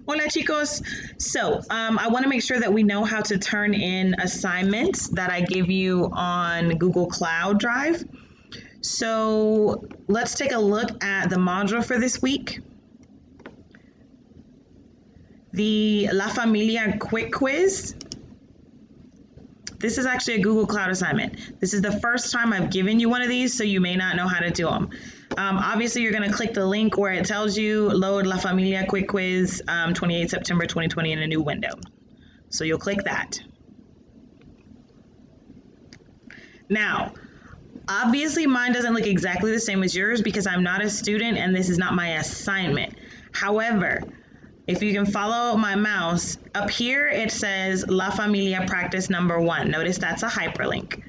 Hola chicos. So I want to make sure that we know how to turn in assignments that I give you on Google Cloud Drive. So let's take a look at the module for this week. The La Familia Quick Quiz. This is actually a Google Cloud assignment. This is the first time I've given you one of these, so you may not know how to do them. Obviously, you're going to click the link where it tells you load La Familia Quick Quiz 28 September 2020 in a new window. So you'll click that. Now, obviously mine doesn't look exactly the same as yours because I'm not a student and this is not my assignment. However, if you can follow my mouse, up here it says La Familia Practice Number 1. Notice that's a hyperlink.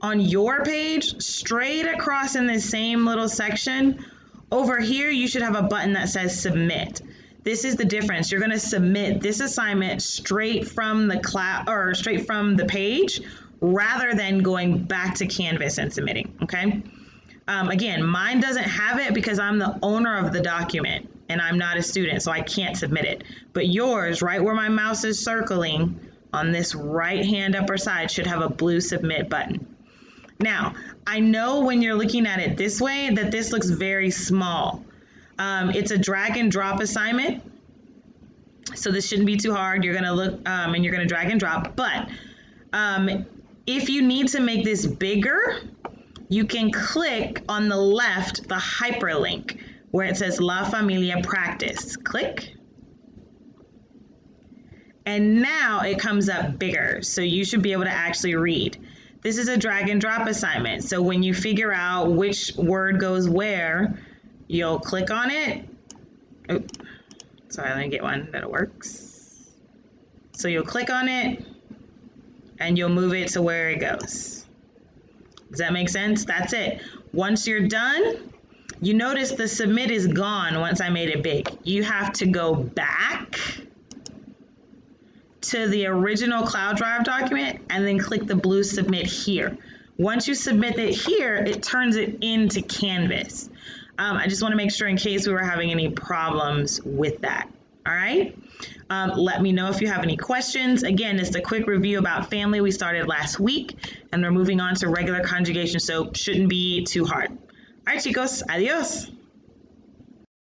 On your page, straight across in this same little section, over here you should have a button that says Submit. This is the difference. You're going to submit this assignment straight from the class or straight from the page rather than going back to Canvas and submitting, okay? Again, mine doesn't have it because I'm the owner of the document and I'm not a student, so I can't submit it. But yours, right where my mouse is circling on this right-hand upper side, should have a blue Submit button. Now, I know when you're looking at it this way that this looks very small. It's a drag and drop assignment, so this shouldn't be too hard. You're gonna look and you're gonna drag and drop, but if you need to make this bigger, you can click on the left, the hyperlink, where it says La Familia Practice. Click. And now it comes up bigger, so you should be able to actually read. This is a drag and drop assignment, so when you figure out which word goes where, you'll click on it. Oh, sorry, let me get one that works. So you'll click on it, and you'll move it to where it goes. Does that make sense? That's it. Once you're done, you notice the submit is gone once I made it big. You have to go back to the original Cloud Drive document and then click the blue submit here. Once you submit it here, it turns it into Canvas. I just want to make sure in case we were having any problems with that. All right. Let me know if you have any questions. Again, it's a quick review about family we started last week, and we're moving on to regular conjugation, so shouldn't be too hard. All right, chicos, adios.